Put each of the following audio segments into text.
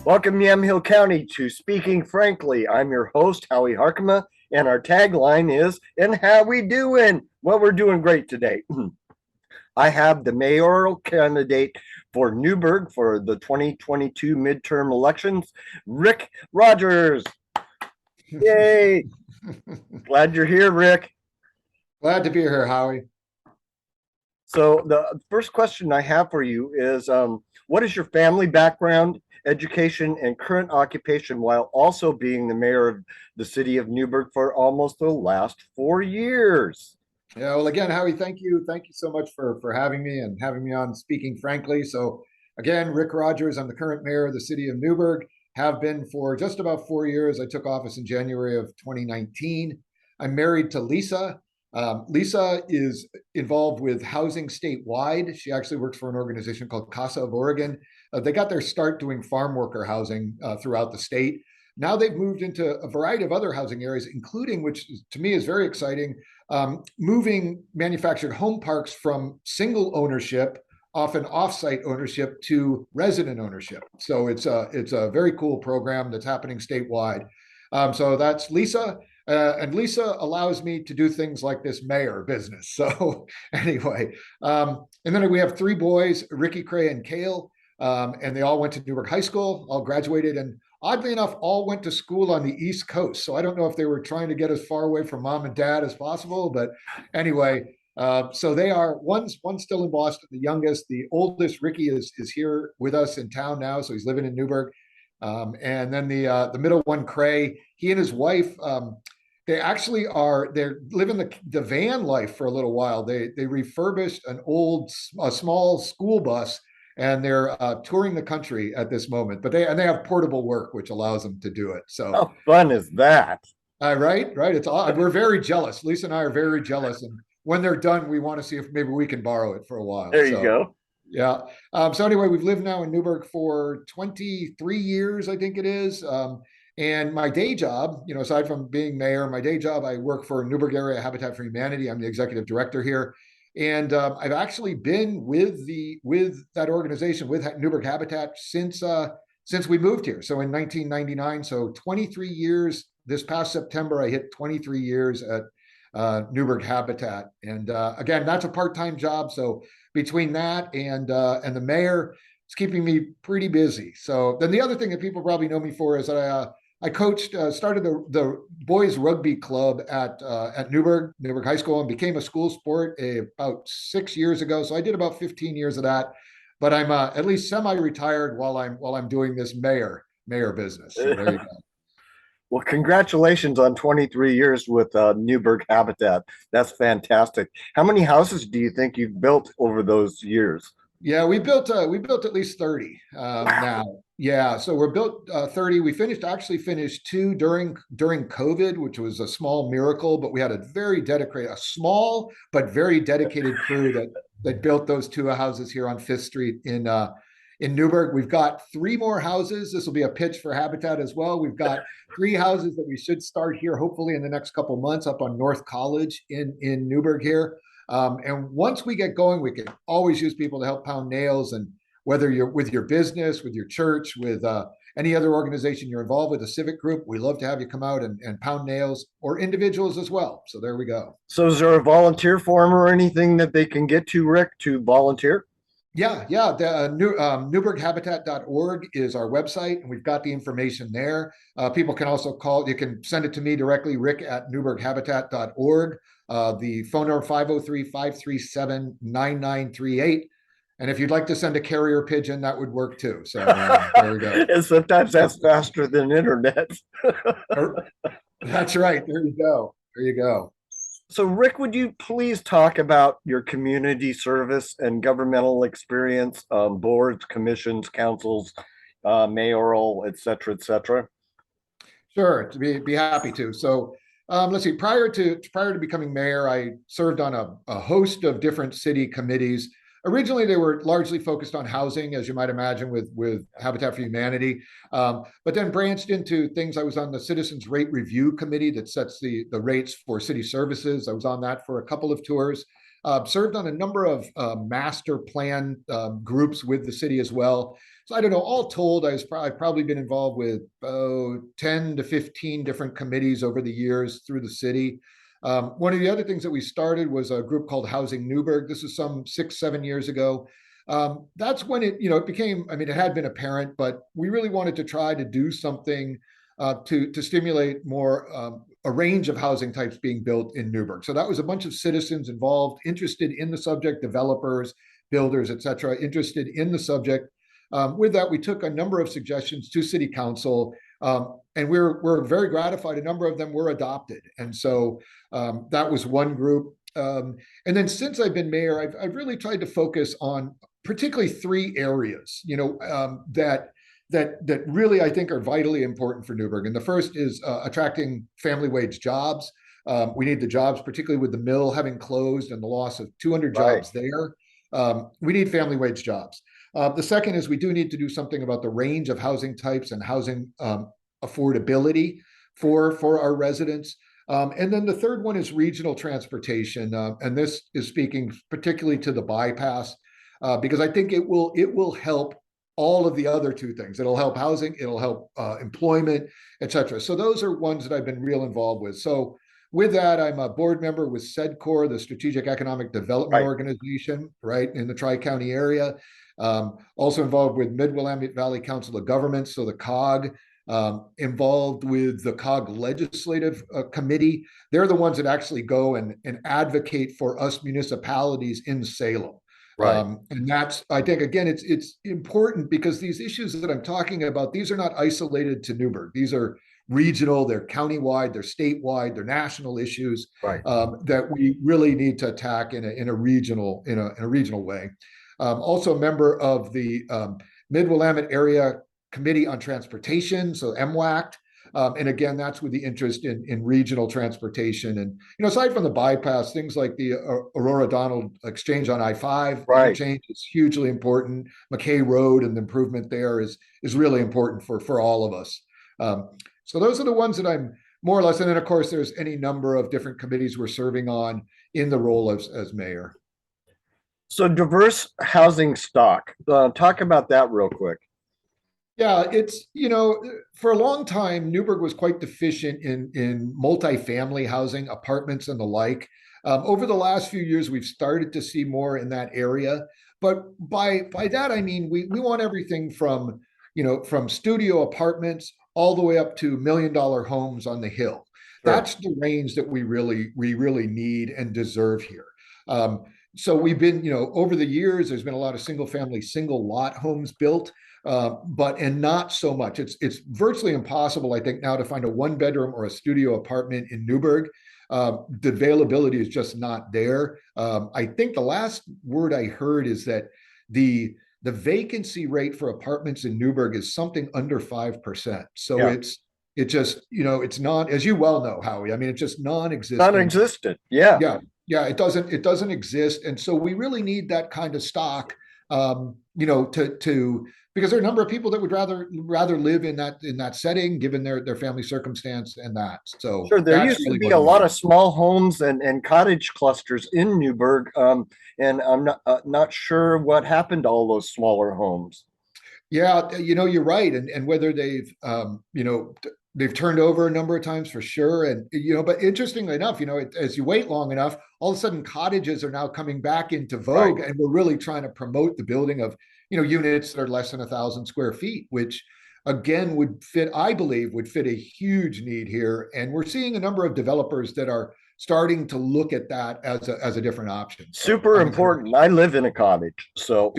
Welcome, Yamhill County, to Speaking Frankly. I'm your host, Howie Harkema, and our tagline is, "And how we doing?" Well, we're doing great today. I have the mayoral candidate for Newberg for the 2022 midterm elections, Rick Rogers. Yay! Glad you're here, Rick. Glad to be here, Howie. So the first question I have for you is, what is your family background, education, and current occupation while also being the mayor of the city of Newberg for almost the last 4 years? Yeah, well, again, Howie, thank you. Thank you so much for having me and having me on Speaking Frankly. So again, Rick Rogers, I'm the current mayor of the city of Newberg, have been for just about 4 years. I took office in January of 2019. I'm married to Lisa. Lisa is involved with housing statewide. She actually works for an organization called Casa of Oregon. They got their start doing farm worker housing throughout the state. Now they've moved into a variety of other housing areas, including, which to me is very exciting, moving manufactured home parks from single ownership, often offsite ownership, to resident ownership. So it's a very cool program that's happening statewide. So that's Lisa. And Lisa allows me to do things like this mayor business. So anyway, and then we have three boys, Ricky, Cray, and Kale, and they all went to Newberg High School, all graduated, and oddly enough, all went to school on the East Coast. So I don't know if they were trying to get as far away from mom and dad as possible, but anyway, so they are, one's still in Boston, the youngest. The oldest, Ricky, is here with us in town now, so he's living in Newberg. And then the middle one, Cray, he and his wife, they're living the van life for a little while. They refurbished a small school bus, and they're touring the country at this moment. But they have portable work, which allows them to do it. So how fun is that? right. It's all, we're very jealous. Lisa and I are very jealous, and when they're done, we want to see if maybe we can borrow it for a while. There you go. Yeah. So anyway, we've lived now in Newberg for 23 years, I think it is. And my day job, aside from being mayor, my day job, I work for Newberg Area Habitat for Humanity. I'm the executive director here. And I've actually been with that organization, with Newberg Habitat, since we moved here. So in 1999, so 23 years. This past September, I hit 23 years at Newberg Habitat. And again, that's a part-time job. So between that and the mayor, it's keeping me pretty busy. So then the other thing that people probably know me for is that I coached, started the boys rugby club at Newberg High School, and became a school sport about 6 years ago. So I did about 15 years of that, but I'm at least semi-retired while I'm doing this mayor business. So there you go. Well, congratulations on 23 years with Newberg Habitat. That's fantastic. How many houses do you think you've built over those years? Yeah, we built at least 30 now. Yeah, so we're built 30. We actually finished two during COVID, which was a small miracle, but we had a small but very dedicated crew that built those two houses here on Fifth Street in Newberg. We've got three more houses. This will be a pitch for Habitat as well. We've got three houses that we should start here, hopefully in the next couple of months, up on North College in Newberg here. And once we get going, we can always use people to help pound nails. And whether you're with your business, with your church, with any other organization you're involved with, a civic group, we love to have you come out and pound nails, or individuals as well. So there we go. So is there a volunteer form or anything that they can get to, Rick, to volunteer? Yeah. The newberghabitat.org is our website, and we've got the information there. People can also call. You can send it to me directly, Rick at newberghabitat.org. The phone number 503-537-9938. And if you'd like to send a carrier pigeon, that would work too. So there we go. And sometimes that's faster than internet. That's right. There you go. So, Rick, would you please talk about your community service and governmental experience, boards, commissions, councils, mayoral, et cetera, et cetera? Sure, to be happy to. So let's see. Prior to becoming mayor, I served on a host of different city committees. Originally, they were largely focused on housing, as you might imagine, with Habitat for Humanity, but then branched into things. I was on the Citizens Rate Review Committee that sets the rates for city services. I was on that for a couple of tours. served on a number of master plan groups with the city as well. So I don't know, all told, I've probably been involved with 10 to 15 different committees over the years through the city. One of the other things that we started was a group called Housing Newberg. This is some 6, 7 years ago. That's when it became, I mean, it had been apparent, but we really wanted to try to do something to stimulate more a range of housing types being built in Newberg. So that was a bunch of citizens involved, interested in the subject, developers, builders, et cetera, interested in the subject. With that, we took a number of suggestions to City Council, and we're very gratified. A number of them were adopted, and so that was one group. And then since I've been mayor, I've really tried to focus on particularly three areas, that really I think are vitally important for Newberg. And the first is attracting family wage jobs. We need the jobs, particularly with the mill having closed and the loss of 200 jobs there. We need family wage jobs. The second is we do need to do something about the range of housing types and housing affordability for our residents. And then the third one is regional transportation. And this is speaking particularly to the bypass, because I think it will help all of the other two things. It'll help housing, it'll help employment, et cetera. So those are ones that I've been real involved with. So with that, I'm a board member with SEDCOR, the Strategic Economic Development Organization, right, in the Tri-County area. Also involved with Mid-Willamette Valley Council of Governments, so the COG, involved with the COG Legislative Committee. They're the ones that actually go and advocate for us municipalities in Salem. Right. And that's, I think, again, it's important because these issues that I'm talking about, these are not isolated to Newberg. These are regional, they're countywide, they're statewide, they're national issues that we really need to attack in a regional way. Also a member of the Mid-Willamette Area Committee on Transportation, so MWACT. And again, that's with the interest in regional transportation. And, aside from the bypass, things like the Aurora Donald exchange on I-5 interchange is hugely important. McKay Road and the improvement there is really important for all of us. So those are the ones that I'm more or less. And then, of course, there's any number of different committees we're serving on in the role as mayor. So diverse housing stock. Talk about that real quick. Yeah, it's, for a long time, Newberg was quite deficient in multifamily housing, apartments and the like. Over the last few years, we've started to see more in that area. But by that, I mean, we want everything from studio apartments all the way up to $1 million homes on the hill. Sure. That's the range that we really need and deserve here. So we've been, over the years, there's been a lot of single lot homes built. But not so much. It's virtually impossible, I think, now to find a 1-bedroom or a studio apartment in Newberg. The availability is just not there. I think the last word I heard is that the vacancy rate for apartments in Newberg is something under 5%. So it's just, it's not, as you well know, Howie. I mean, it's just non-existent. Non-existent. Yeah. Yeah. It doesn't exist, and so we really need that kind of stock. Because there are a number of people that would rather live in that setting, given their family circumstance and that. So sure, there used to be a lot of small homes and cottage clusters in Newberg, and I'm not sure what happened to all those smaller homes. Yeah, you're right, and whether they've they've turned over a number of times for sure, and but interestingly enough, as you wait long enough, all of a sudden cottages are now coming back into vogue, and we're really trying to promote the building of units that are less than 1,000 square feet, which again I believe would fit a huge need here. And we're seeing a number of developers that are starting to look at that as a different option. Super important. I live in a cottage, so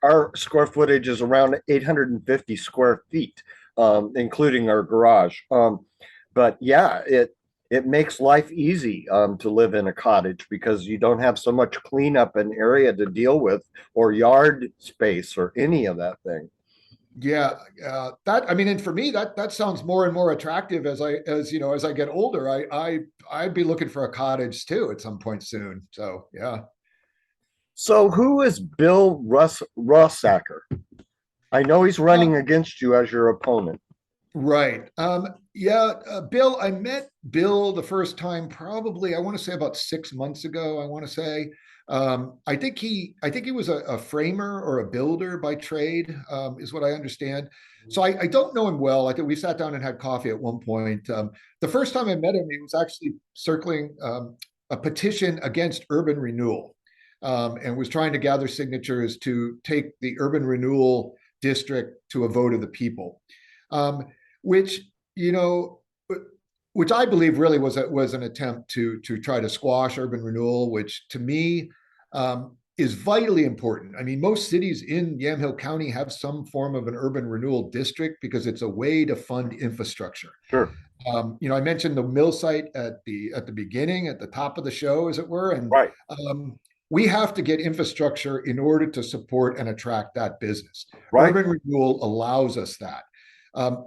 our square footage is around 850 square feet, including our garage. But yeah, it makes life easy to live in a cottage because you don't have so much cleanup and area to deal with, or yard space, or any of that thing. Yeah, and for me, that sounds more and more attractive as I get older. I'd be looking for a cottage too at some point soon. So yeah. So who is Bill Rossacker? I know he's running against you as your opponent. Right. Yeah, Bill, I met Bill the first time probably, I want to say about 6 months ago, I want to say. I think he was a framer or a builder by trade, is what I understand. So I don't know him well. I think we sat down and had coffee at one point. The first time I met him, he was actually circling a petition against urban renewal, and was trying to gather signatures to take the urban renewal district to a vote of the people. Um, which you know, which I believe really was an attempt to try to squash urban renewal, which to me is vitally important. I mean, most cities in Yamhill County have some form of an urban renewal district because it's a way to fund infrastructure. Sure. I mentioned the mill site at the beginning, at the top of the show, as it were, and Right. um, we have to get infrastructure in order to support and attract that business. Right. Urban renewal allows us that.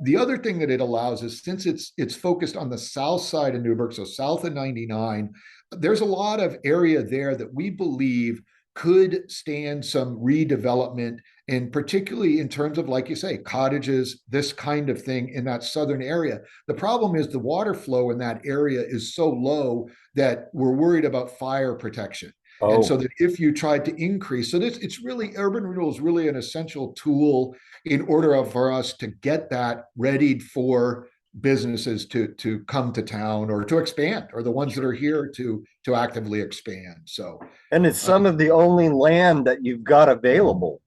The other thing that it allows is since it's focused on the south side of Newberg, so south of 99, there's a lot of area there that we believe could stand some redevelopment, and particularly in terms of, like you say, cottages, this kind of thing in that southern area. The problem is the water flow in that area is so low that we're worried about fire protection. And so Oh, that if you tried to increase, so this it's really urban renewal is really an essential tool in order for us to get that readied for businesses to come to town or to expand, or the ones that sure. are here to actively expand. So And it's uh, some of the only land that you've got available.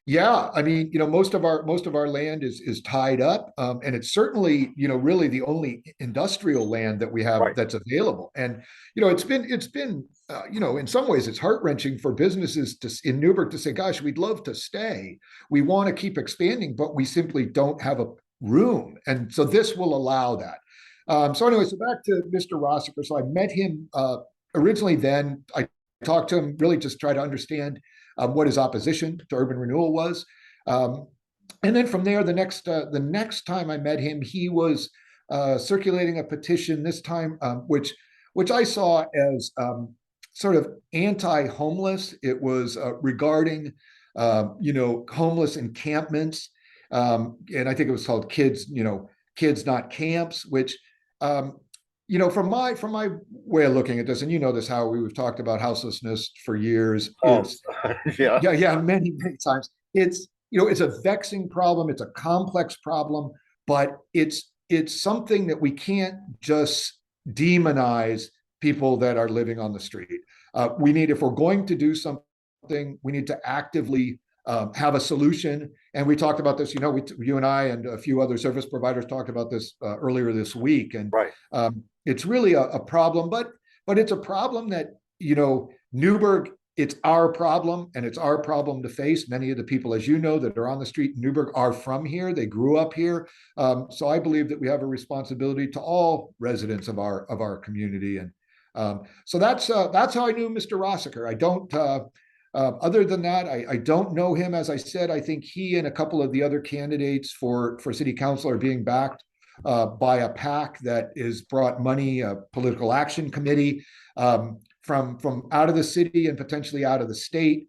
yeah, I mean, most of our land is tied up, and it's certainly really the only industrial land that we have Right. that's available. And it's been in some ways it's heart wrenching for businesses in Newberg to say, "Gosh, we'd love to stay. We want to keep expanding, but we simply don't have a room." And so this will allow that. So anyway, so back to Mr. Rossiker. So I met him originally. Then I talked to him really just try to understand what his opposition to urban renewal was. Um, and then from there, the next time I met him, he was circulating a petition this time, which I saw as sort of anti-homeless. It was regarding homeless encampments, and I think it was called kids not camps, which from my way of looking at this, and you know this, how we've talked about houselessness for years. Oh, It's yeah. yeah, yeah, many times. It's a vexing problem. It's a complex problem, but it's something that we can't just demonize people that are living on the street. If we're going to do something, we need to actively have a solution. And we talked about this. You and I and a few other service providers talked about this earlier this week, and Right. it's really a problem, but it's a problem that Newberg, it's our problem, and it's our problem to face. Many of the people, as you know, that are on the street in Newberg are from here. They grew up here. So I believe that we have a responsibility to all residents of our community. And so that's how I knew Mr. Rossiker. I don't. Other than that, I don't know him. As I said, I think he and a couple of the other candidates for city council are being backed by a PAC that has brought money, a political action committee, from out of the city and potentially out of the state,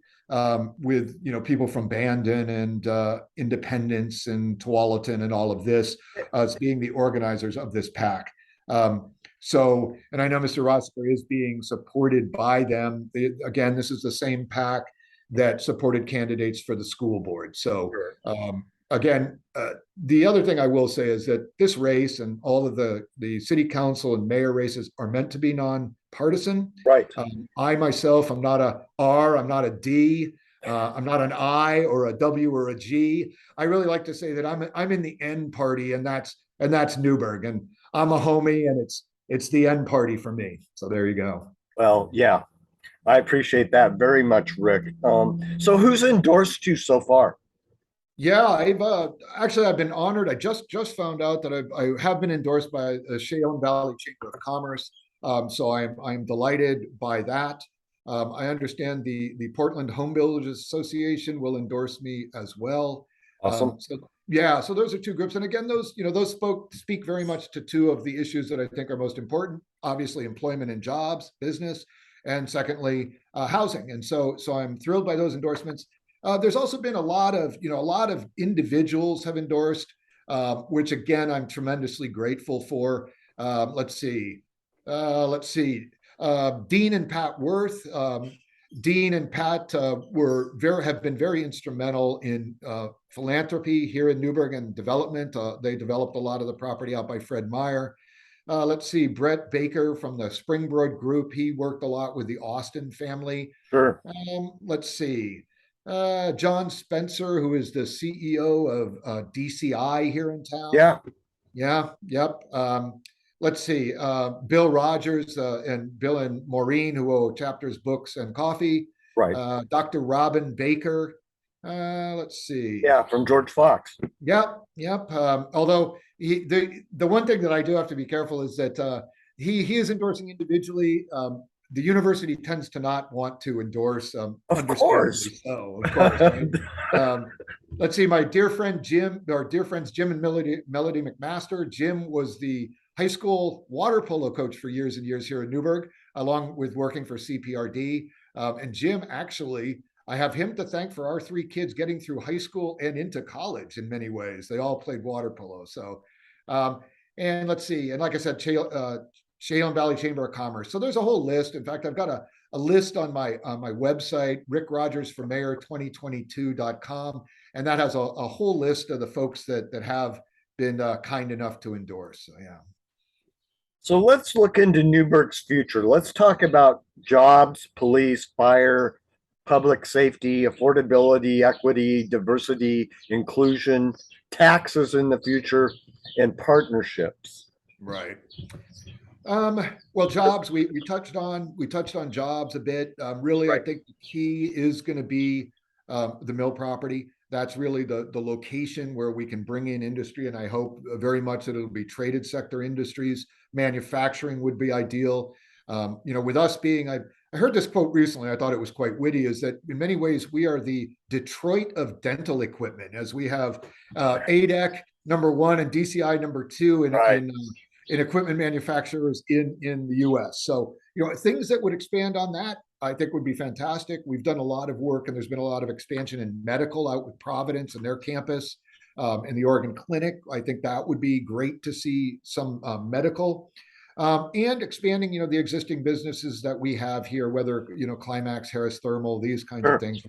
with people from Bandon and Independence and Tualatin and all of this as being the organizers of this PAC. And I know Mr. Rossiter is being supported by them. Again, this is the same PAC that supported candidates for the school board. So Sure. again, the other thing I will say is that this race and all of the city council and mayor races are meant to be nonpartisan. Right. I myself, I'm not a R, I'm not a D, I'm not an I or a W or a G. I really like to say that I'm in the N party, and that's Newberg, and I'm a homie, and it's the N party for me. So there you go. Well, yeah, I appreciate that very much, Rick. So who's endorsed you so far? Yeah, I've been honored. I just found out that I have been endorsed by the Cheyenne Valley Chamber of Commerce. So I'm delighted by that. I understand the Portland Home Builders Association will endorse me as well. Awesome. So yeah, so those are two groups, and again, those speak very much to two of the issues that I think are most important. Obviously, employment and jobs, business, and secondly, housing. And so I'm thrilled by those endorsements. There's also been a lot of individuals have endorsed. which again, I'm tremendously grateful for. Let's see. Let's see. Dean and Pat Worth. Dean and Pat have been very instrumental in philanthropy here in Newberg and development. They developed a lot of the property out by Fred Meyer. Let's see, Brett Baker from the Springbrook Group. He worked a lot with the Austin family. Sure. Let's see. John Spencer, who is the CEO of DCI here in town. Yeah. Yeah, yep. Let's see. Bill Rogers and Bill and Maureen, who owe Chapters Books and Coffee. Right. Dr. Robin Baker. Let's see. Yeah, from George Fox. Yep, yep. Although the one thing that I do have to be careful is that he is endorsing individually. The university tends to not want to endorse. Of course. So, of course. Right? Let's see. My dear friend Jim, our dear friends Jim and Melody McMaster. Jim was the high school water polo coach for years and years here in Newberg, along with working for CPRD. And Jim, actually, I have him to thank for our three kids getting through high school and into college in many ways. They all played water polo. So, and let's see. And like I said, Chelan Valley Chamber of Commerce. So there's a whole list. In fact, I've got a list on my website, rickrogersformayor2022.com. And that has a whole list of the folks that have been kind enough to endorse. So, yeah. So let's look into Newberg's future. Let's talk about jobs, police, fire, public safety, affordability, equity, diversity, inclusion, taxes in the future, and partnerships. Right. Well, jobs, we touched on jobs a bit. Really, right. I think the key is going to be the mill property. That's really the location where we can bring in industry. And I hope very much that it'll be traded sector industries. Manufacturing would be ideal. With us being, I heard this quote recently, I thought it was quite witty, is that in many ways, we are the Detroit of dental equipment, as we have ADEC #1 and DCI #2 in equipment manufacturers in the US. So, things that would expand on that, I think would be fantastic. We've done a lot of work and there's been a lot of expansion in medical out with Providence and their campus and the Oregon Clinic. I think that would be great to see some medical and expanding, the existing businesses that we have here, whether, Climax, Harris Thermal, these kinds of things,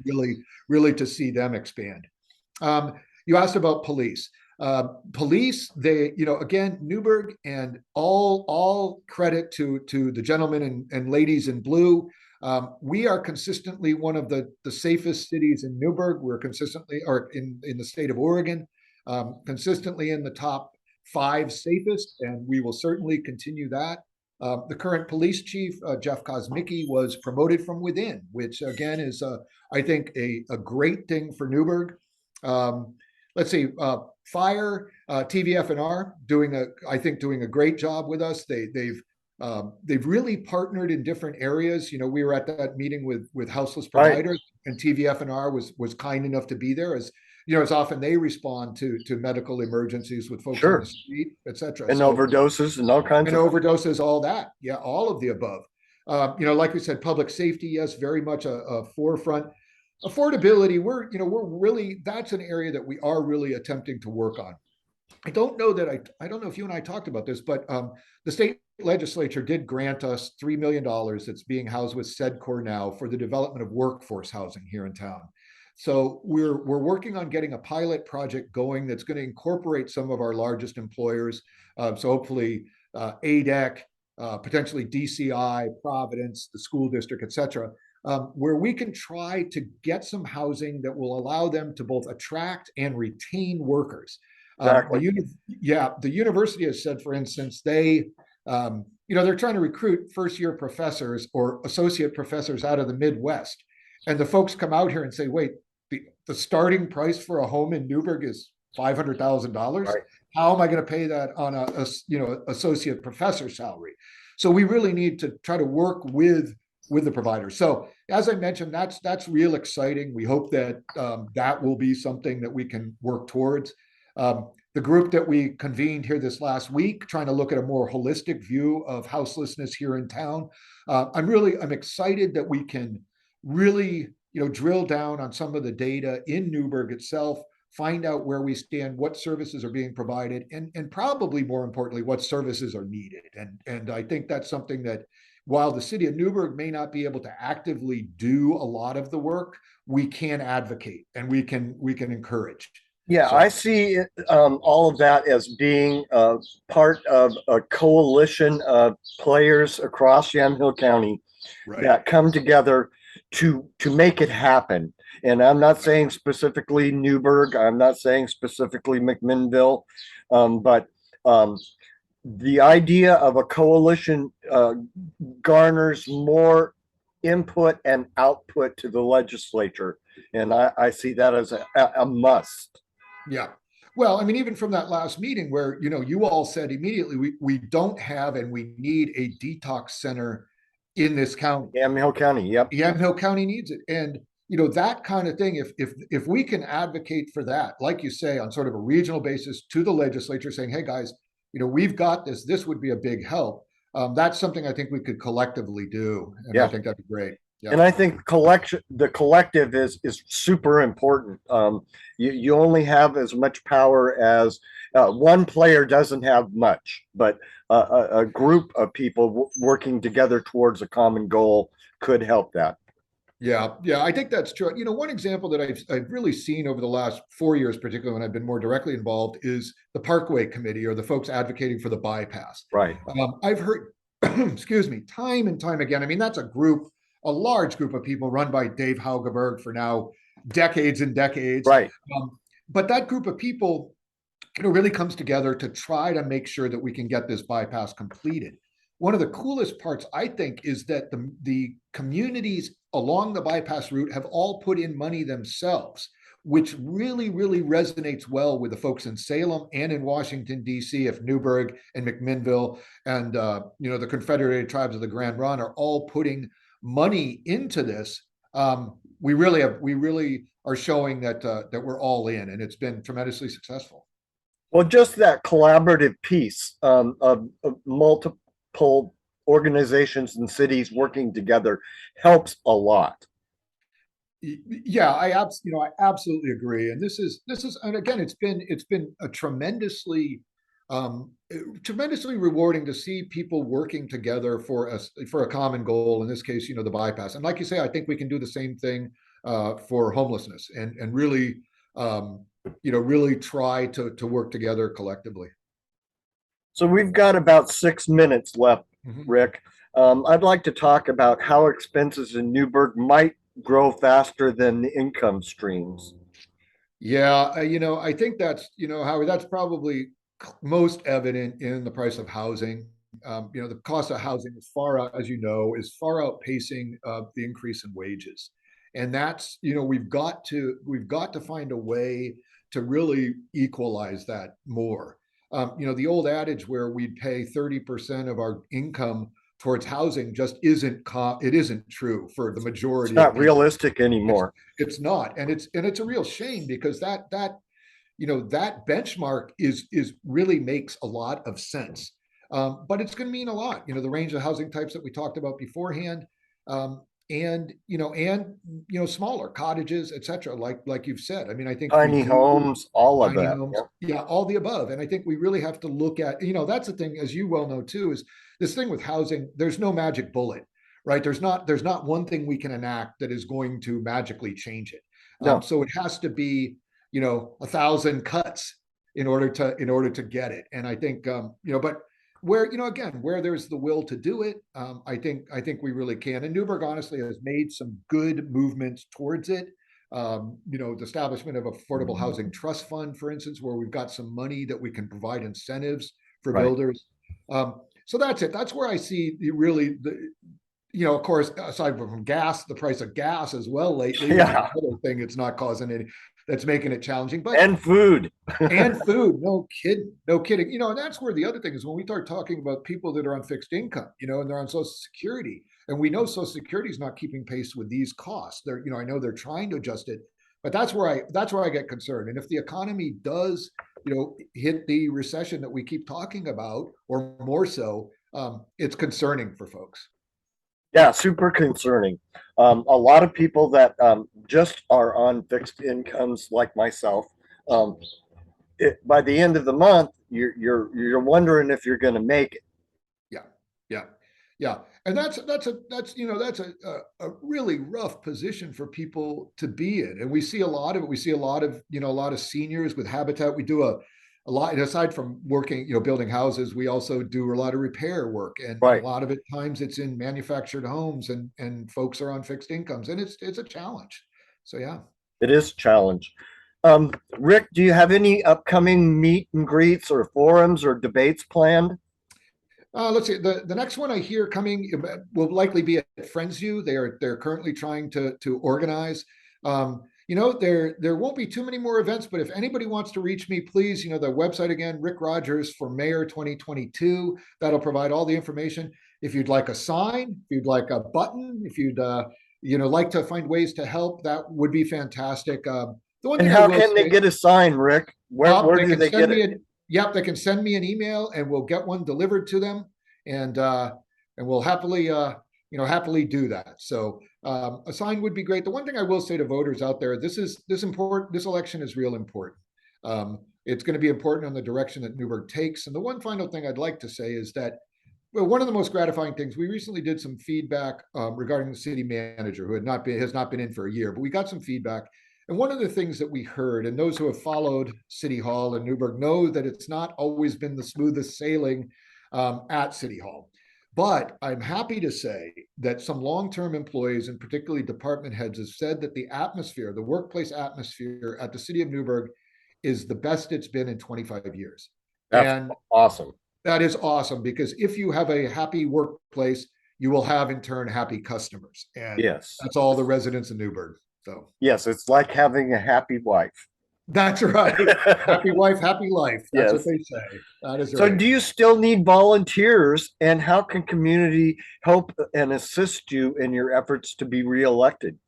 really to see them expand. You asked about police. Police, they, again, Newberg, and all credit to the gentlemen and ladies in blue. We are consistently one of the safest cities in Newberg. We're consistently, or in the state of Oregon, consistently in the top 5 safest, and we will certainly continue that. The current police chief, Jeff Kosmicki, was promoted from within, which again is, I think, a great thing for Newberg. Let's see, fire, TVF&R doing a great job with us. They've really partnered in different areas. We were at that meeting with houseless providers, right. And TVF&R was kind enough to be there, as as often they respond to medical emergencies with folks on the street, et cetera. And overdoses and all kinds of overdoses, all that. Yeah, all of the above. Like we said, public safety, yes, very much a forefront. Affordability, we're really, that's an area that we are really attempting to work on. I don't know if you and I talked about this, but the state legislature did grant us $3 million that's being housed with SEDCOR now for the development of workforce housing here in town. So we're working on getting a pilot project going that's going to incorporate some of our largest employers. So hopefully ADEC, potentially DCI, Providence, the school district, et cetera. Where we can try to get some housing that will allow them to both attract and retain workers. Exactly. The university has said, for instance, they're trying to recruit first-year professors or associate professors out of the Midwest. And the folks come out here and say, wait, the starting price for a home in Newberg is $500,000. Right. How am I going to pay that on a associate professor salary? So we really need to try to work with the provider. So as I mentioned, that's real exciting. We hope that that will be something that we can work towards. The group that we convened here this last week, trying to look at a more holistic view of houselessness here in town. I'm excited that we can really, drill down on some of the data in Newberg itself, find out where we stand, what services are being provided, and probably more importantly, what services are needed. And I think that's something that, while the city of Newberg may not be able to actively do a lot of the work, we can advocate and we can encourage. Yeah, So I see all of that as being part of a coalition of players across Yamhill County right. that come together to make it happen. And I'm not saying specifically Newberg, I'm not saying specifically McMinnville, but um, the idea of a coalition garners more input and output to the legislature, and I see that as a must. Yeah. Well, I mean, even from that last meeting where, you all said immediately, we don't have and we need a detox center in this county. Yamhill County, yep. Yamhill County needs it. And, that kind of thing, if we can advocate for that, like you say, on sort of a regional basis to the legislature saying, hey guys, we've got this, this would be a big help. That's something I think we could collectively do. And I Yeah. think that'd be great. Yeah. And I think the collective is super important. You only have as much power as one player doesn't have much, but a group of people working together towards a common goal could help that. Yeah, yeah, I think that's true. One example that I've really seen over the last 4 years, particularly when I've been more directly involved, is the Parkway Committee, or the folks advocating for the bypass. Right. I've heard, excuse me, time and time again. I mean, that's a large group of people run by Dave Haugeberg for now decades and decades. Right. But that group of people, really comes together to try to make sure that we can get this bypass completed. One of the coolest parts, I think, is that the communities along the bypass route have all put in money themselves, which really, really resonates well with the folks in Salem and in Washington, D.C. If Newberg and McMinnville and the Confederated Tribes of the Grand Ronde are all putting money into this, we really are showing that we're all in, and it's been tremendously successful. Well, just that collaborative piece of multiple organizations and cities working together helps a lot. Yeah, I absolutely agree. And this is, and again, it's been a tremendously rewarding to see people working together for a common goal. In this case, the bypass. And like you say, I think we can do the same thing for homelessness, and really, really try to work together collectively. So we've got about 6 minutes left, Mhm. Rick. I'd like to talk about how expenses in Newberg might grow faster than the income streams. Yeah, I think that's, Howard, that's probably most evident in the price of housing. The cost of housing is is far outpacing the increase in wages. And that's, we've got to find a way to really equalize that more. The old adage where we'd pay 30% of our income towards housing just isn't true for the It's majority of not people. realistic It's anymore. it's not, and it's a real shame, because that benchmark is really makes a lot of sense. But it's going to mean a lot. The range of housing types that we talked about beforehand, and smaller cottages, etc. Like you've said. I mean, I think we Tiny do homes, all of tiny that. homes, Yeah. yeah, all the above. And I think we really have to look at, that's the thing, as you well know too, is this thing with housing. There's no magic bullet, right? There's not one thing we can enact that is going to magically change it. No, So it has to be, 1,000 cuts in order to get it. And I think, but where, again, where there's the will to do it, I think we really can. And Newberg honestly has made some good movements towards it. The establishment of affordable housing trust fund, for instance, where we've got some money that we can provide incentives for right. builders. So that's it. That's where I see of course, aside from gas, the price of gas as well lately, which is Yeah. another thing it's not causing any, that's making it challenging. But And food. and food, no kidding, no kidding. And that's where the other thing is, when we start talking about people that are on fixed income, and they're on Social Security, and we know Social Security is not keeping pace with these costs. I know they're trying to adjust it, but that's where I get concerned. And if the economy does, hit the recession that we keep talking about, or more so, it's concerning for folks. Yeah, super concerning. A lot of people that just are on fixed incomes, like myself, by the end of the month, you're wondering if you're going to make it. Yeah, yeah, yeah. And that's a really rough position for people to be in. And we see a lot of it. We see a lot of, a lot of seniors with Habitat. We do a lot, and aside from working, building houses, we also do a lot of repair work. And a Right. lot of it times it's in manufactured homes, and folks are on fixed incomes, and it's a challenge. So yeah. It is a challenge. Rick, do you have any upcoming meet and greets or forums or debates planned? Let's see. The next one I hear coming will likely be at FriendsU. They're currently trying to organize. There won't be too many more events, but if anybody wants to reach me, please, the website again, Rick Rogers for Mayor 2022. That'll provide all the information. If you'd like a sign, if you'd like a button, if you'd like to find ways to help, that would be fantastic. The one And thing I how will can they say, get a sign, Rick? Where they do can they send get me it? yep, they can send me an email and we'll get one delivered to them, and we'll happily do that. So a sign would be great. The one thing I will say to voters out there, this important. This election is real important. It's going to be important on the direction that Newberg takes. And the one final thing I'd like to say is that, well, one of the most gratifying things, we recently did some feedback regarding the city manager who has not been in for a year, but we got some feedback. And one of the things that we heard, and those who have followed City Hall and Newberg know that it's not always been the smoothest sailing at City Hall. But I'm happy to say that some long-term employees, and particularly department heads, have said that the atmosphere, the workplace atmosphere at the city of Newberg, is the best it's been in 25 years. That's And awesome. that is awesome, because if you have a happy workplace, you will have in turn happy customers. And Yes. that's all the residents of Newberg. So Yes, it's like having a happy wife. that's right. Happy wife, happy life. That's what Yes. they say. That is So, right. do you still need volunteers, and how can community help and assist you in your efforts to be reelected?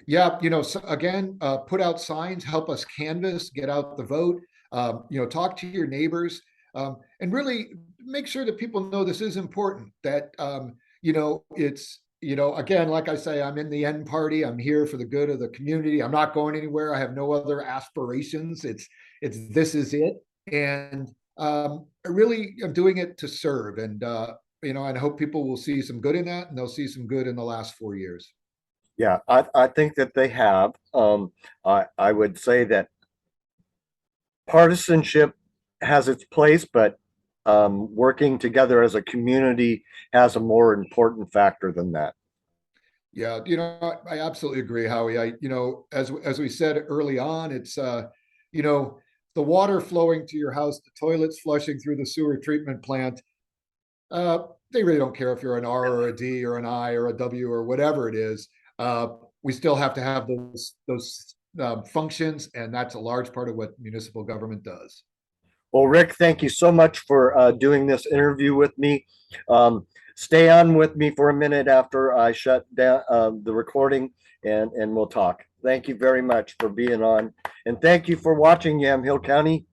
Yeah, so again, put out signs, help us canvass, get out the vote. Talk to your neighbors, and really make sure that people know this is important. That it's again, like I say, I'm in the end party. I'm here for the good of the community. I'm not going anywhere. I have no other aspirations. It's this is it, and I really am doing it to serve. And and I hope people will see some good in that, and they'll see some good in the last 4 years. Yeah, I think that they have. I would say that partisanship has its place, but working together as a community has a more important factor than that. Yeah, I absolutely agree, Howie. As we said early on, it's the water flowing to your house, the toilets flushing through the sewer treatment plant. They really don't care if you're an R or a D or an I or a W or whatever it is. We still have to have those functions, and that's a large part of what municipal government does. Well, Rick, thank you so much for doing this interview with me. Stay on with me for a minute after I shut down the recording, and we'll talk. Thank you very much for being on, and thank you for watching Yamhill County